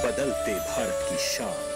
बदलते भारत की शान।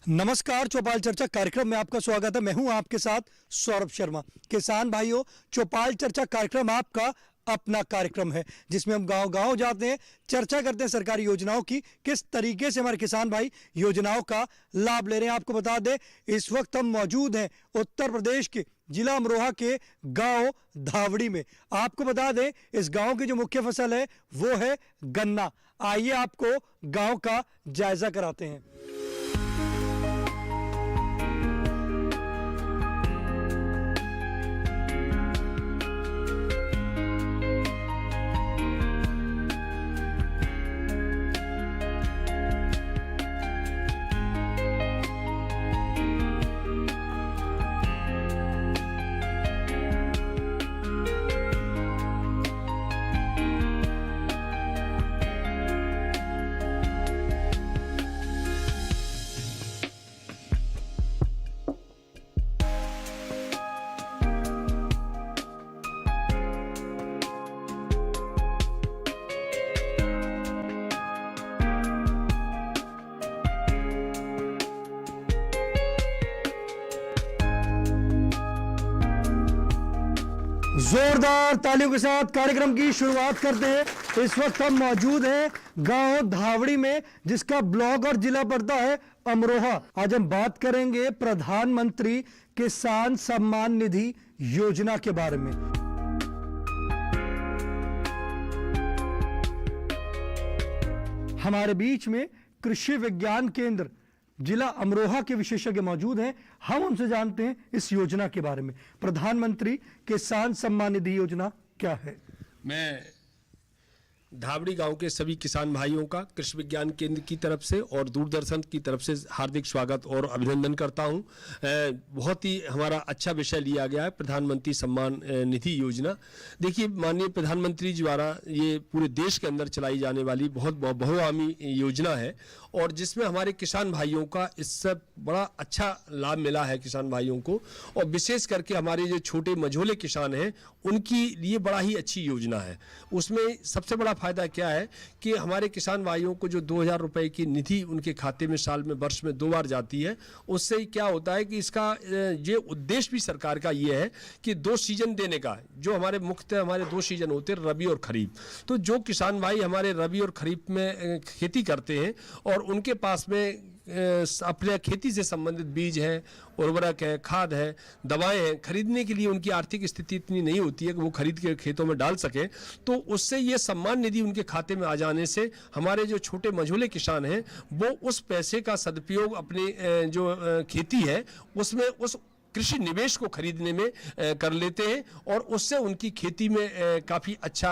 नमस्कार, चौपाल चर्चा कार्यक्रम में आपका स्वागत है। मैं हूं आपके साथ सौरभ शर्मा। किसान भाइयों, चौपाल चर्चा कार्यक्रम आपका अपना कार्यक्रम है जिसमें हम गांव-गांव जाते हैं, चर्चा करते हैं सरकारी योजनाओं की, किस तरीके से हमारे किसान भाई योजनाओं का लाभ ले रहे हैं। आपको बता दें, इस वक्त हम मौजूद हैं उत्तर प्रदेश के जिला अमरोहा के गांव धावड़ी में। आपको बता दें, इस गांव की जो मुख्य फसल है वो है गन्ना। आइए आपको गांव का जायजा कराते हैं। जोरदार तालियों के साथ कार्यक्रम की शुरुआत करते हैं। इस वक्त हम मौजूद हैं गांव धावड़ी में, जिसका ब्लॉक और जिला पड़ता है अमरोहा। आज हम बात करेंगे प्रधानमंत्री किसान सम्मान निधि योजना के बारे में। हमारे बीच में कृषि विज्ञान केंद्र जिला अमरोहा के विशेषज्ञ मौजूद हैं। हम उनसे जानते हैं इस योजना के बारे में। प्रधानमंत्री किसान सम्मान निधि योजना क्या है? मैं धावड़ी गांव के सभी किसान भाइयों का कृषि विज्ञान केंद्र की तरफ से और दूरदर्शन की तरफ से हार्दिक स्वागत और अभिनंदन करता हूं। बहुत ही हमारा अच्छा विषय लिया गया है, प्रधानमंत्री सम्मान निधि योजना। देखिए, माननीय प्रधानमंत्री द्वारा ये पूरे देश के अंदर चलाई जाने वाली बहुत बहुआयामी योजना है और जिसमें हमारे किसान भाइयों का इससे बड़ा अच्छा लाभ मिला है किसान भाइयों को। और विशेष करके हमारे जो छोटे मझोले किसान हैं उनकी लिए बड़ा ही अच्छी योजना है। उसमें सबसे बड़ा फायदा क्या है कि हमारे किसान भाइयों को जो 2000 रुपए की निधि उनके खाते में साल में वर्ष में 2 बार जाती है, उससे क्या होता है कि इसका ये उद्देश्य भी सरकार का ये है कि 2 सीजन देने का। जो हमारे मुख्य हमारे 2 सीजन होते हैं, रबी और खरीफ। तो जो किसान भाई हमारे रबी और खरीफ में खेती करते हैं और उनके पास में अपने खेती से संबंधित बीज है, उर्वरक है, खाद है, दवाएं हैं, खरीदने के लिए उनकी आर्थिक स्थिति इतनी नहीं होती है कि वो खरीद के खेतों में डाल सकें, तो उससे ये सम्मान निधि उनके खाते में आ जाने से हमारे जो छोटे मझोले किसान हैं वो उस पैसे का सदुपयोग अपनी जो खेती है उसमें उस कृषि निवेश को खरीदने में कर लेते हैं और उससे उनकी खेती में काफ़ी अच्छा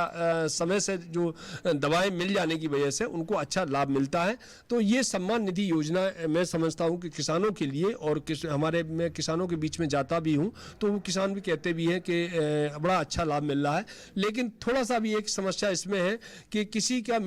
समय से जो दवाएं मिल जाने की वजह से उनको अच्छा लाभ मिलता है। तो ये सम्मान निधि योजना मैं समझता हूं कि किसानों के लिए और हमारे मैं किसानों के बीच में जाता भी हूं तो वो किसान भी कहते भी हैं कि बड़ा अच्छा लाभ मिल रहा है। लेकिन थोड़ा सा भी एक समस्या इसमें है कि किसी का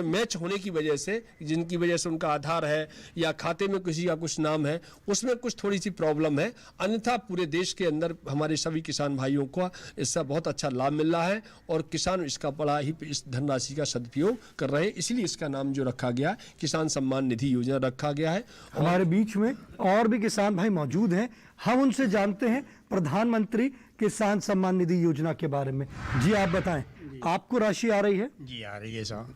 मैच होने की वजह से, जिनकी वजह से उनका आधार है या खाते में किसी का कुछ नाम है, उसमें कुछ थोड़ी सी प्रॉब्लम है। अन्यथा पूरे देश के अंदर हमारे सभी किसान भाइयों को इससे बहुत अच्छा लाभ मिल रहा है और किसान इसका बड़ा ही इस धनराशि का सदुपयोग कर रहे हैं। इसलिए इसका नाम जो रखा गया किसान सम्मान निधि योजना रखा गया है। हमारे बीच में और भी किसान भाई मौजूद हैं, हम उनसे जानते हैं प्रधानमंत्री किसान सम्मान निधि योजना के बारे में। जी आप बताएं, आपको राशि आ रही है? जी आ रही है साहब।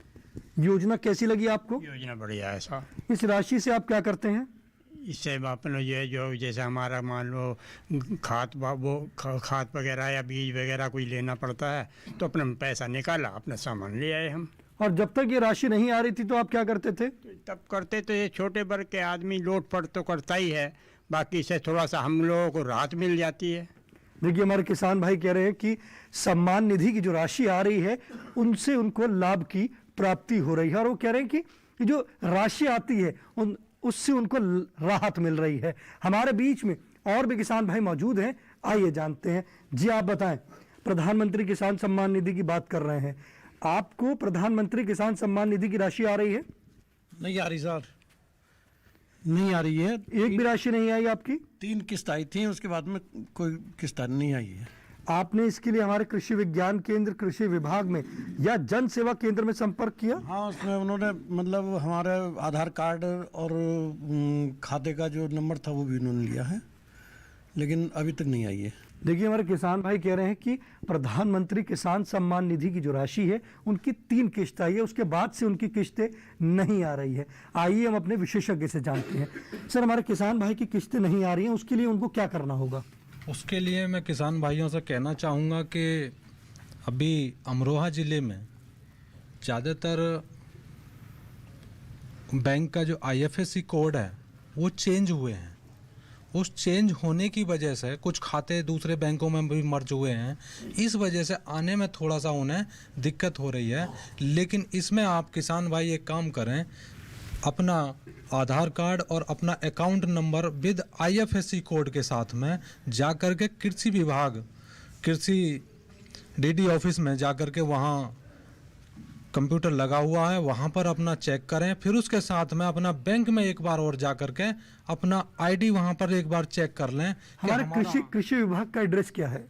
योजना कैसी लगी आपको? योजना बढ़िया है साहब। इस राशि से आप क्या करते हैं? इससे अपन ये जो जैसे हमारा मान लो खाद वगैरह या बीज वगैरह कोई लेना पड़ता है तो अपना पैसा निकाला, अपना सामान ले आए हम। और जब तक ये राशि नहीं आ रही थी तो आप क्या करते थे? तब करते तो ये छोटे वर्ग के आदमी लोट पट तो करता ही है, बाकी से थोड़ा सा हम लोगों को राहत मिल जाती है। देखिए हमारे किसान भाई कह रहे हैं कि सम्मान निधि की जो राशि आ रही है उनसे उनको लाभ की प्राप्ति हो रही है, और वो कह रहे हैं कि जो राशि आती है उससे उनको राहत मिल रही है। हमारे बीच में और भी किसान भाई मौजूद हैं, आइए जानते हैं। जी आप बताएं, प्रधानमंत्री किसान सम्मान निधि की बात कर रहे हैं, आपको प्रधानमंत्री किसान सम्मान निधि की राशि आ रही है? नहीं आ रही सर, नहीं आ रही है। एक भी राशि नहीं आई आपकी? 3 किस्त आई थी, उसके बाद में कोई किस्त नहीं आई है। आपने इसके लिए हमारे कृषि विज्ञान केंद्र कृषि विभाग में या जन सेवा केंद्र में संपर्क किया? हाँ, उसमें उन्होंने मतलब हमारे आधार कार्ड और खाते का जो नंबर था वो भी उन्होंने लिया है, लेकिन अभी तक नहीं आई है। देखिए हमारे किसान भाई कह रहे हैं कि प्रधानमंत्री किसान सम्मान निधि की जो राशि है उनकी 3 किस्त आई है, उसके बाद से उनकी किस्तें नहीं आ रही है। आइए हम अपने विशेषज्ञ से जानते हैं। सर, हमारे किसान भाई की किस्तें नहीं आ रही हैं, उसके लिए उनको क्या करना होगा? उसके लिए मैं किसान भाइयों से कहना चाहूँगा कि अभी अमरोहा ज़िले में ज़्यादातर बैंक का जो IFSC कोड है वो चेंज हुए हैं। उस चेंज होने की वजह से कुछ खाते दूसरे बैंकों में भी मर्ज हुए हैं, इस वजह से आने में थोड़ा सा उन्हें दिक्कत हो रही है। लेकिन इसमें आप किसान भाई एक काम करें, अपना आधार कार्ड और अपना account number with IFSC code के साथ में जा कर के कृषि विभाग कृषि DD ऑफिस में जा कर के वहाँ कंप्यूटर लगा हुआ है, वहाँ पर अपना चेक करें। फिर उसके साथ में अपना बैंक में एक बार और जा कर के अपना ID वहाँ पर एक बार चेक कर लें। हमारे कृषि विभाग का एड्रेस क्या है?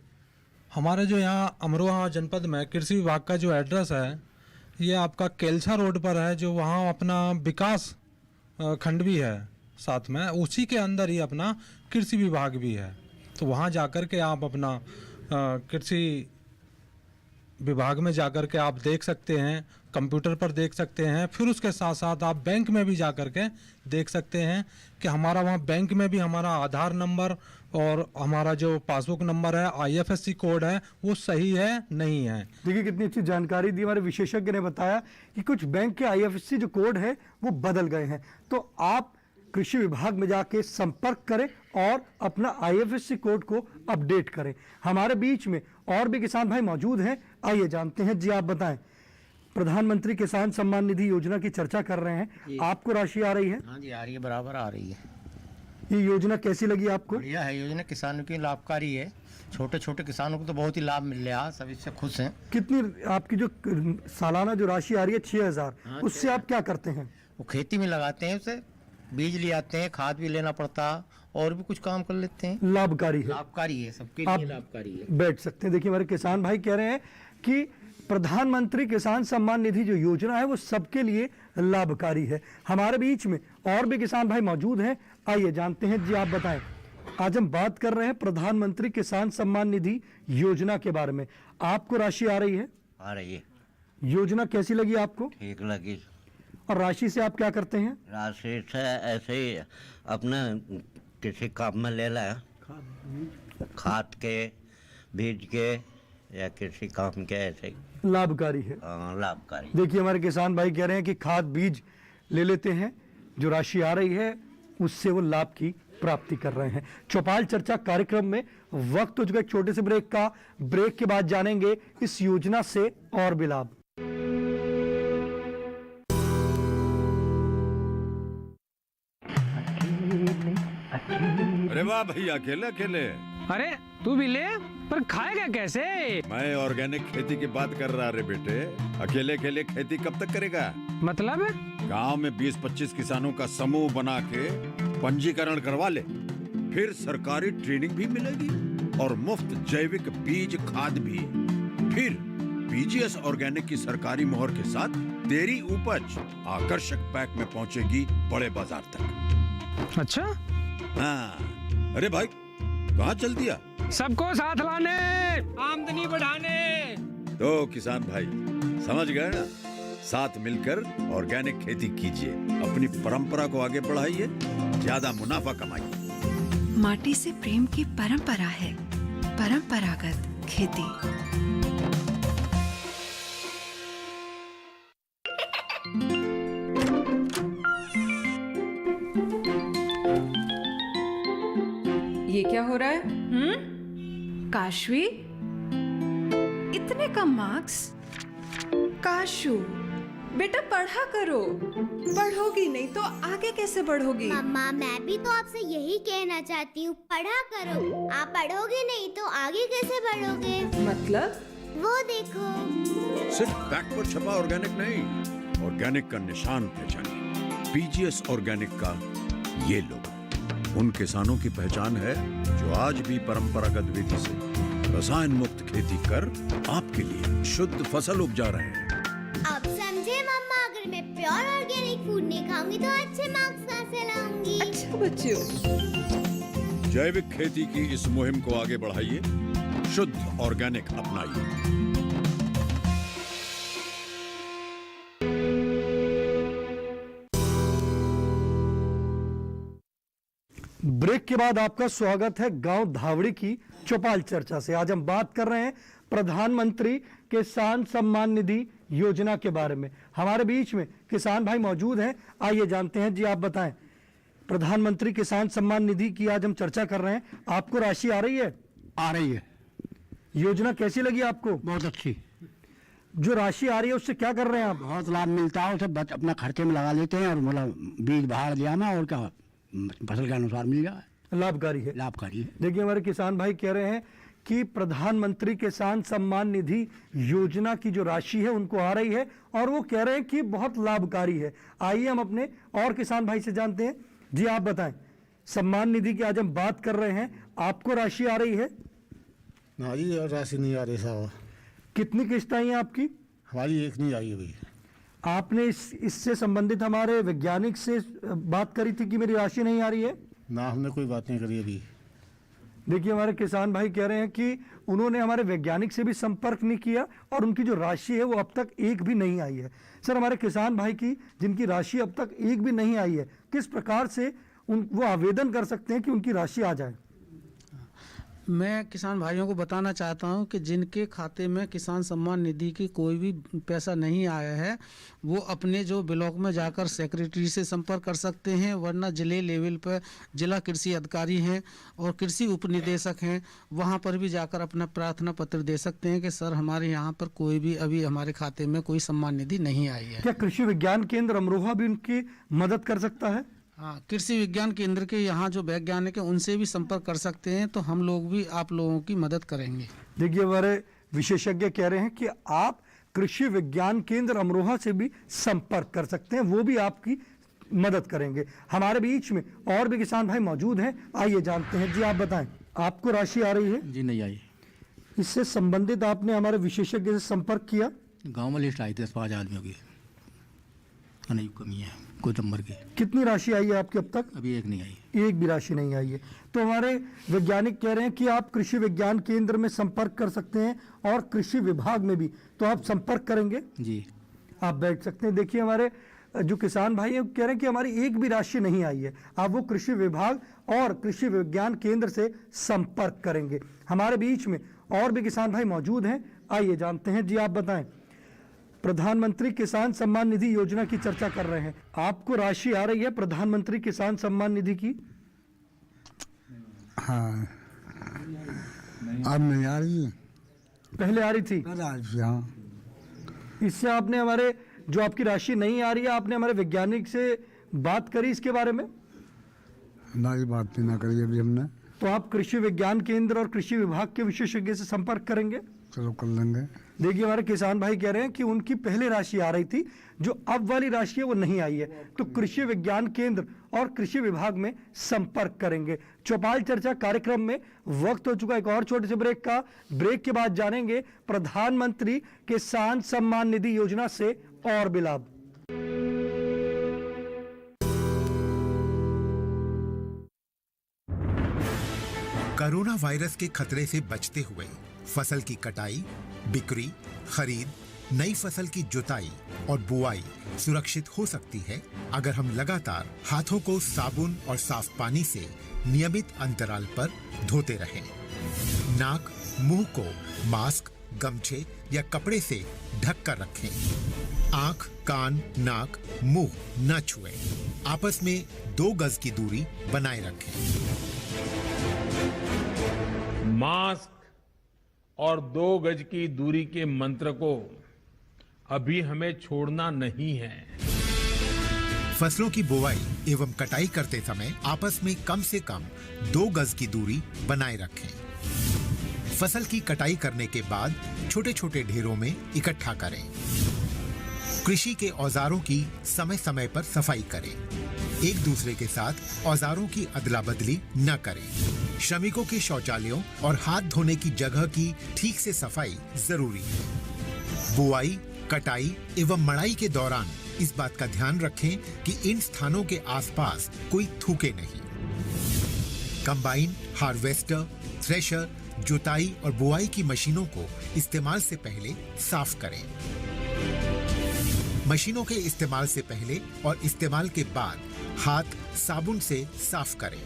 हमारे जो यहाँ अमरोहा जनपद में कृषि विभाग का जो एड्रेस है ये आपका केलछा रोड पर है, जो वहाँ अपना विकास खंड भी है साथ में, उसी के अंदर ही अपना कृषि विभाग भी है। तो वहाँ जाकर के आप अपना कृषि विभाग में जाकर के आप देख सकते हैं, कंप्यूटर पर देख सकते हैं। फिर उसके साथ साथ आप बैंक में भी जा कर के देख सकते हैं कि हमारा वहाँ बैंक में भी हमारा आधार नंबर और हमारा जो पासबुक नंबर है IFSC कोड है वो सही है नहीं है। देखिए कितनी अच्छी जानकारी दी। हमारे विशेषज्ञ ने बताया कि कुछ बैंक के IFSC जो कोड है वो बदल गए हैं, तो आप कृषि विभाग में जाके संपर्क करें और अपना IFSC कोड को अपडेट करें। हमारे बीच में और भी किसान भाई मौजूद हैं, आइए जानते हैं। जी आप बताएं, प्रधानमंत्री किसान सम्मान निधि योजना की चर्चा कर रहे हैं, आपको राशि आ रही है? हाँ जी, आ रही है, बराबर आ रही है। ये योजना कैसी लगी आपको? बढ़िया है योजना, किसानों की लाभकारी है। छोटे छोटे किसानों को तो बहुत ही लाभ मिल रहा है, सब इससे खुश हैं। कितनी आपकी जो सालाना जो राशि आ रही है 6000, उससे आप क्या करते हैं? वो खेती में लगाते हैं, उसे बीज ले आते हैं, खाद भी लेना पड़ता, और भी कुछ काम कर लेते हैं। लाभकारी है, लाभकारी है, सबके आप लिए लाभकारी है। बैठ सकते हैं। देखिए हमारे किसान भाई कह रहे हैं कि प्रधानमंत्री किसान सम्मान निधि जो योजना है वो सबके लिए लाभकारी है। हमारे बीच में और भी किसान भाई मौजूद हैं, आइए जानते हैं। जी आप बताएं, आज हम बात कर रहे हैं प्रधानमंत्री किसान सम्मान निधि योजना के बारे में। आपको राशि आ रही है? आ रही है। योजना कैसी लगी आपको? ठीक लगी। और राशि से आप क्या करते हैं? राशि से ऐसे ही अपना किसी काम में ले लाया, खाद के बीज के या किसी काम के, ऐसे लाभकारी है, लाभकारी। देखिए हमारे किसान भाई कह रहे हैं कि खाद बीज ले लेते हैं, जो राशि आ रही है उससे वो लाभ की प्राप्ति कर रहे हैं। चौपाल चर्चा कार्यक्रम में वक्त हो चुका एक छोटे से ब्रेक का। ब्रेक के बाद जानेंगे इस योजना से और भी लाभ। अरे वाह भैया, अकेले अकेले। अरे तू भी ले, पर खाएगा कैसे? मैं ऑर्गेनिक खेती की बात कर रहा रे बेटे। अकेले अकेले खेती कब तक करेगा? मतलब गांव में 20-25 किसानों का समूह बना के पंजीकरण करवा ले, फिर सरकारी ट्रेनिंग भी मिलेगी और मुफ्त जैविक बीज खाद भी। फिर PGS ऑर्गेनिक की सरकारी मोहर के साथ तेरी उपज आकर्षक पैक में पहुंचेगी बड़े बाजार तक। अच्छा? हाँ, अरे भाई कहाँ चल दिया? सबको साथ लाने, आमदनी बढ़ाने। तो किसान भाई समझ गए ना? साथ मिलकर ऑर्गेनिक खेती कीजिए, अपनी परंपरा को आगे बढ़ाइए, ज्यादा मुनाफा कमाइए। माटी से प्रेम की परंपरा है परंपरागत खेती। काशवी, इतने कम मार्क्स? काशू, बेटा पढ़ा करो। पढ़ोगी नहीं तो आगे कैसे बढ़ोगी? मम्मा, मैं भी तो आपसे यही कहना चाहती हूँ, पढ़ा करो। आप पढ़ोगे नहीं तो आगे कैसे बढ़ोगे? मतलब? वो देखो। सिर्फ बैक पर छपा ऑर्गेनिक नहीं, ऑर्गेनिक का निशान पहचानिए। पीजीएस ऑर्गेनिक का ये लोगो उन किसानों की पहचान है जो आज भी परंपरागत विधि से रसायन मुक्त खेती कर आपके लिए शुद्ध फसल उपजा रहे हैं। अब समझे मम्मा, अगर मैं प्योर ऑर्गेनिक फूड नहीं खाऊंगी तो अच्छे मार्क्स कहाँ से लाऊंगी? अच्छा बच्चों। जैविक खेती की इस मुहिम को आगे बढ़ाइए, शुद्ध ऑर्गेनिक अपनाइए। ब्रेक के बाद आपका स्वागत है गांव धावड़ी की चौपाल चर्चा से। आज हम बात कर रहे हैं प्रधानमंत्री किसान सम्मान निधि योजना के बारे में। हमारे बीच में किसान भाई मौजूद हैं, आइए जानते हैं। जी आप बताएं, प्रधानमंत्री किसान सम्मान निधि की आज हम चर्चा कर रहे हैं, आपको राशि आ रही है? आ रही है। योजना कैसी लगी आपको? बहुत अच्छी। जो राशि आ रही है उससे क्या कर रहे हैं आप? बहुत लाभ मिलता है, उसे अपना खर्चे में लगा लेते हैं और मतलब बीज बाहर ले आना और क्या फसल के अनुसार मिल जाए। लाभकारी है। लाभकारी है। देखिए हमारे किसान भाई कह रहे हैं कि प्रधानमंत्री किसान सम्मान निधि योजना की जो राशि है उनको आ रही है और वो कह रहे हैं कि बहुत लाभकारी है। आइए हम अपने और किसान भाई से जानते हैं। जी आप बताएं, सम्मान निधि की आज हम बात कर रहे हैं, आपको राशि आ रही है? हमारी राशि नहीं आ रही साहब। कितनी किस्त आई है आपकी? हमारी एक नहीं आई है भाई। आपने इससे संबंधित हमारे वैज्ञानिक से बात करी थी कि मेरी राशि नहीं आ रही है? ना, हमने कोई बात नहीं करी अभी। देखिए हमारे किसान भाई कह रहे हैं कि उन्होंने हमारे वैज्ञानिक से भी संपर्क नहीं किया और उनकी जो राशि है वो अब तक एक भी नहीं आई है। सर, हमारे किसान भाई की जिनकी राशि अब तक एक भी नहीं आई है, किस प्रकार से वो आवेदन कर सकते हैं कि उनकी राशि आ जाए? मैं किसान भाइयों को बताना चाहता हूं कि जिनके खाते में किसान सम्मान निधि की कोई भी पैसा नहीं आया है, वो अपने जो ब्लॉक में जाकर सेक्रेटरी से संपर्क कर सकते हैं, वरना जिले लेवल पर जिला कृषि अधिकारी हैं और कृषि उपनिदेशक हैं, वहां पर भी जाकर अपना प्रार्थना पत्र दे सकते हैं कि सर हमारे यहाँ पर कोई भी अभी हमारे खाते में कोई सम्मान निधि नहीं आई है। क्या कृषि विज्ञान केंद्र अमरोहा भी उनकी मदद कर सकता है? हाँ, कृषि विज्ञान केंद्र के यहाँ जो वैज्ञानिक हैं उनसे भी संपर्क कर सकते हैं, तो हम लोग भी आप लोगों की मदद करेंगे। देखिए हमारे विशेषज्ञ कह रहे हैं कि आप कृषि विज्ञान केंद्र अमरोहा से भी संपर्क कर सकते हैं, वो भी आपकी मदद करेंगे। हमारे बीच में और भी किसान भाई मौजूद हैं, आइए जानते हैं। जी आप बताएं, आपको राशि आ रही है? जी नहीं आई। इससे संबंधित आपने हमारे विशेषज्ञ से संपर्क किया? गाँव में लिस्ट आई थी 5 आदमियों की, नहीं कमी है कोई नंबर की। कितनी राशि आई है आपकी अब तक? अभी एक नहीं आई। एक भी राशि नहीं आई है। तो हमारे वैज्ञानिक कह रहे हैं कि आप कृषि विज्ञान केंद्र में संपर्क कर सकते हैं और कृषि विभाग में भी, तो आप संपर्क करेंगे? जी, आप बैठ सकते हैं। देखिए हमारे जो किसान भाई हैं कह रहे हैं कि हमारी एक भी राशि नहीं आई है, आप वो कृषि विभाग और कृषि विज्ञान केंद्र से संपर्क करेंगे। हमारे बीच में और भी किसान भाई मौजूद हैं, आइए जानते हैं। जी आप बताएं, प्रधानमंत्री किसान सम्मान निधि योजना की चर्चा कर रहे हैं, आपको राशि आ रही है प्रधानमंत्री किसान सम्मान निधि की? हाँ, अब नहीं आ रही। पहले आ रही थी? हाँ। इससे आपने हमारे जो आपकी राशि नहीं आ रही है, आपने हमारे वैज्ञानिक से बात करी इसके बारे में? हमारी बात ना करी अभी हमने। तो आप कृषि विज्ञान केंद्र और कृषि विभाग के विशेषज्ञ से संपर्क करेंगे? चलो कर लेंगे। देखिए हमारे किसान भाई कह रहे हैं कि उनकी पहले राशि आ रही थी, जो अब वाली राशि है वो नहीं आई है, तो कृषि विज्ञान केंद्र और कृषि विभाग में संपर्क करेंगे। चौपाल चर्चा कार्यक्रम में वक्त हो चुका है एक और छोटे से ब्रेक का। ब्रेक के बाद जानेंगे प्रधानमंत्री किसान सम्मान निधि योजना से और भी लाभ। कोरोना वायरस के खतरे से बचते हुए फसल की कटाई, बिक्री, खरीद, नई फसल की जुताई और बुआई सुरक्षित हो सकती है अगर हम लगातार हाथों को साबुन और साफ पानी से नियमित अंतराल पर धोते रहें। नाक, मुंह को मास्क, गमछे या कपड़े से ढक कर रखें। आंख, कान, नाक, मुंह न छुएं। आपस में 2 गज की दूरी बनाए रखें। मास्क, और 2 गज की दूरी के मंत्र को अभी हमें छोड़ना नहीं है। फसलों की बुवाई एवं कटाई करते समय आपस में कम से कम 2 गज की दूरी बनाए रखें। फसल की कटाई करने के बाद छोटे छोटे ढेरों में इकट्ठा करें। कृषि के औजारों की समय समय पर सफाई करें। एक दूसरे के साथ औजारों की अदला बदली न करें। श्रमिकों के शौचालयों और हाथ धोने की जगह की ठीक से सफाई जरूरी है। बुआई, कटाई एवं मड़ाई के दौरान इस बात का ध्यान रखें कि इन स्थानों के आसपास कोई थूके नहीं। कंबाइन, हार्वेस्टर, थ्रेशर, जुताई और बुआई की मशीनों को इस्तेमाल से पहले साफ करें। मशीनों के इस्तेमाल से पहले और इस्तेमाल के बाद हाथ साबुन से साफ करें।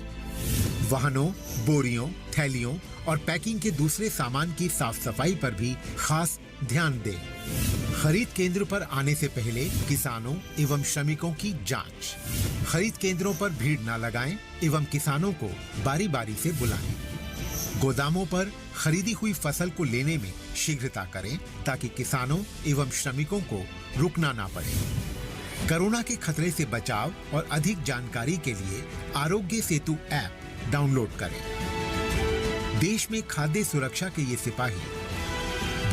वाहनों, बोरियों, थैलियों और पैकिंग के दूसरे सामान की साफ सफाई पर भी खास ध्यान दें। खरीद केंद्र पर आने से पहले किसानों एवं श्रमिकों की जांच। खरीद केंद्रों पर भीड़ न लगाएं एवं किसानों को बारी बारी से बुलाएं। गोदामों पर खरीदी हुई फसल को लेने में शीघ्रता करें ताकि किसानों एवं श्रमिकों को रुकना ना पड़े। कोरोना के खतरे से बचाव और अधिक जानकारी के लिए आरोग्य सेतु ऐप डाउनलोड करें। देश में खाद्य सुरक्षा के ये सिपाही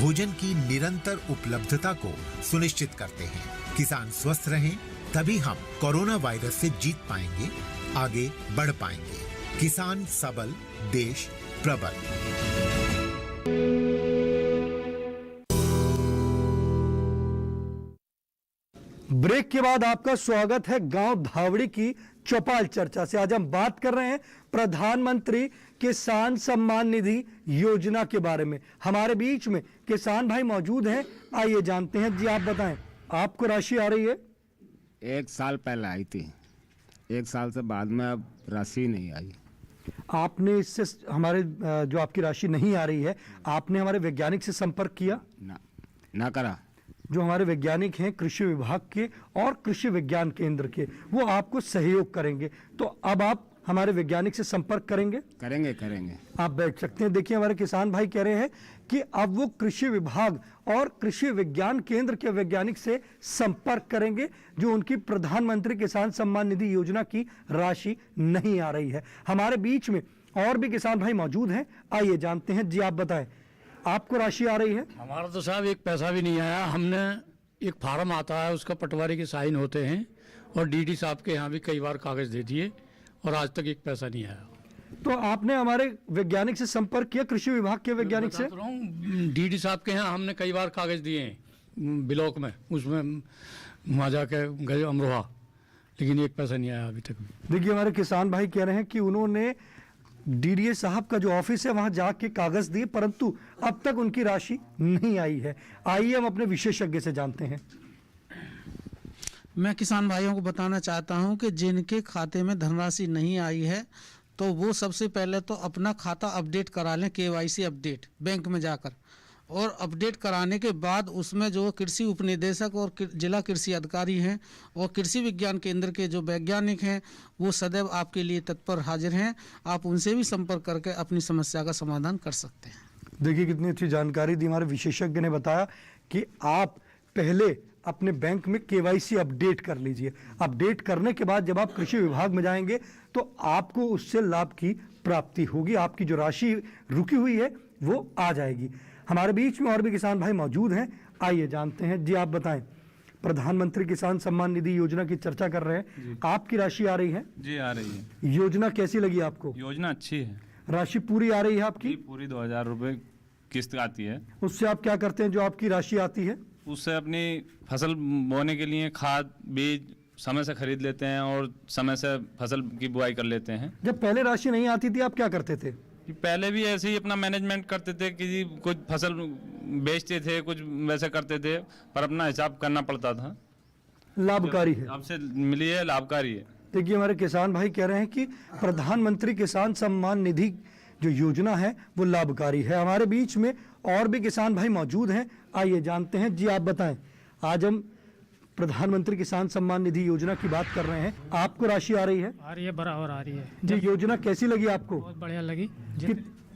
भोजन की निरंतर उपलब्धता को सुनिश्चित करते हैं। किसान स्वस्थ रहें तभी हम कोरोना वायरस से जीत पाएंगे, आगे बढ़ पाएंगे। किसान सबल, देश प्रबल। ब्रेक के बाद आपका स्वागत है गांव धावड़ी की चौपाल चर्चा से। आज हम बात कर रहे हैं प्रधानमंत्री किसान सम्मान निधि योजना के बारे में। हमारे बीच में किसान भाई मौजूद हैं, आइए जानते हैं। जी आप बताएं, आपको राशि आ रही है? 1 साल पहले आई थी, 1 साल से बाद में अब राशि नहीं आई। आपने इससे हमारे जो आपकी राशि नहीं आ रही है, आपने हमारे वैज्ञानिक से संपर्क किया? ना करा। जो हमारे वैज्ञानिक हैं कृषि विभाग के और कृषि विज्ञान केंद्र के, वो आपको सहयोग करेंगे। तो अब आप हमारे वैज्ञानिक से संपर्क करेंगे? करेंगे। आप बैठ सकते हैं। देखिए हमारे किसान भाई कह रहे हैं कि अब वो कृषि विभाग और कृषि विज्ञान केंद्र के वैज्ञानिक से संपर्क करेंगे जो उनकी प्रधानमंत्री किसान सम्मान निधि योजना की राशि नहीं आ रही है। हमारे बीच में और भी किसान भाई मौजूद हैं, आइए जानते हैं। जी आप बताएं, आपको राशि आ रही है? हमारा तो साहब एक पैसा भी नहीं आया। हमने एक फार्म आता है, उसका पटवारी के साइन होते हैं और डीडी साहब के यहाँ भी कई बार कागज दे दिए और आज तक एक पैसा नहीं आया। तो आपने हमारे वैज्ञानिक से संपर्क किया, कृषि विभाग के वैज्ञानिक से? डीडी साहब के यहाँ हमने कई बार कागज दिए हैं ब्लॉक में, उसमें वहाँ जाके गए अमरोहा, लेकिन एक पैसा नहीं आया अभी तक। देखिए हमारे किसान भाई कह रहे हैं कि उन्होंने डीडीए साहब का जो ऑफिस है वहां जाके कागज दिए, परंतु अब तक उनकी राशि नहीं आई है। आइए हम अपने विशेषज्ञ से जानते हैं। मैं किसान भाइयों को बताना चाहता हूं कि जिनके खाते में धनराशि नहीं आई है तो वो सबसे पहले तो अपना खाता अपडेट करा लें, केवाईसी अपडेट बैंक में जाकर, और अपडेट कराने के बाद उसमें जो कृषि उपनिदेशक और जिला कृषि अधिकारी हैं और कृषि विज्ञान केंद्र के जो वैज्ञानिक हैं वो सदैव आपके लिए तत्पर हाजिर हैं। आप उनसे भी संपर्क करके अपनी समस्या का समाधान कर सकते हैं। देखिए कितनी अच्छी जानकारी दी हमारे विशेषज्ञ ने। बताया कि आप पहले अपने बैंक में केवाईसी अपडेट कर लीजिए। अपडेट करने के बाद जब आप कृषि विभाग में जाएंगे तो आपको उससे लाभ की प्राप्ति होगी, आपकी जो राशि रुकी हुई है वो आ जाएगी। हमारे बीच में और भी किसान भाई मौजूद हैं, आइए जानते हैं। जी आप बताएं, प्रधानमंत्री किसान सम्मान निधि योजना की चर्चा कर रहे हैं, आपकी राशि आ रही है? जी आ रही है। योजना कैसी लगी आपको? योजना अच्छी है। राशि पूरी आ रही है आपकी? पूरी 2000 रुपये किस्त आती है। उससे आप क्या करते हैं जो आपकी राशि आती है? उससे अपनी फसल बोने के लिए खाद बीज समय से खरीद लेते हैं और समय से फसल की बुआई कर लेते हैं। जब पहले राशि नहीं आती थी आप क्या करते थे? पहले भी ऐसे ही अपना मैनेजमेंट करते थे कि कुछ फसल बेचते थे, कुछ वैसे करते थे, पर अपना हिसाब करना पड़ता था। लाभकारी है, आपसे मिली है, लाभकारी है। देखिए हमारे किसान भाई कह रहे हैं कि प्रधानमंत्री किसान सम्मान निधि जो योजना है वो लाभकारी है। हमारे बीच में और भी किसान भाई मौजूद हैं, आइए जानते हैं। जी आप बताएं, आज हम प्रधानमंत्री किसान सम्मान निधि योजना की बात कर रहे हैं, आपको राशि आ रही है? आ रही है, बराबर आ रही है। जी योजना कैसी लगी आपको? बहुत बढ़िया लगी।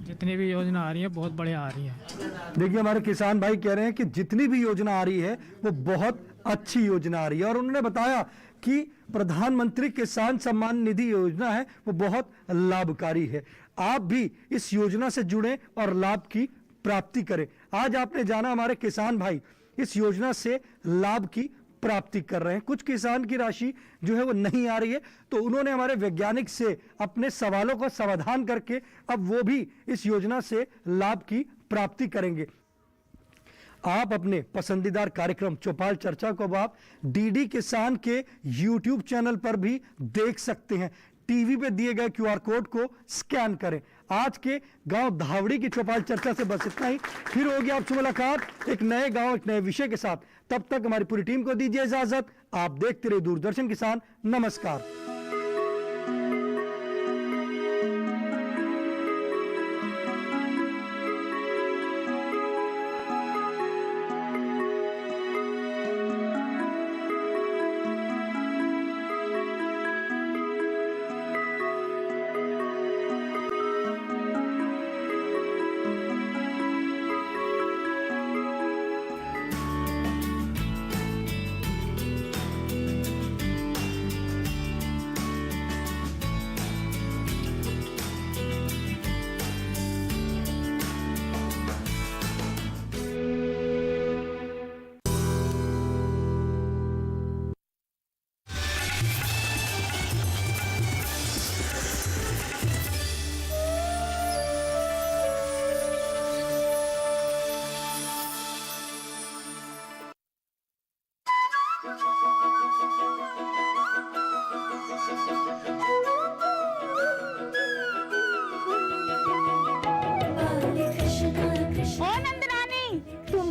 जितनी भी योजना आ रही है बहुत बढ़िया आ रही है। देखिए हमारे किसान भाई कह रहे हैं कि जितनी भी योजना आ रही है वो बहुत अच्छी योजना आ रही है, और उन्होंने बताया कि प्रधानमंत्री किसान सम्मान निधि योजना है वो बहुत लाभकारी है। आप भी इस योजना से जुड़ें और लाभ की प्राप्ति करें। आज आपने जाना हमारे किसान भाई इस योजना से लाभ की प्राप्ति कर रहे हैं। कुछ किसान की राशि जो है वो नहीं आ रही है, तो उन्होंने हमारे वैज्ञानिक से अपने सवालों का समाधान करके अब वो भी इस योजना से लाभ की प्राप्ति करेंगे। आप अपने पसंदीदार कार्यक्रम चौपाल चर्चा को अब आप डीडी किसान के YouTube चैनल पर भी देख सकते हैं। टीवी पे दिए गए QR कोड को स्कैन करें। आज के गांव धावड़ी की चौपाल चर्चा से बस इतना ही। फिर होगी आपसे मुलाकात एक नए गांव एक नए विषय के साथ। तब तक हमारी पूरी टीम को दीजिए इजाजत। आप देखते रहिए दूरदर्शन किसान। नमस्कार।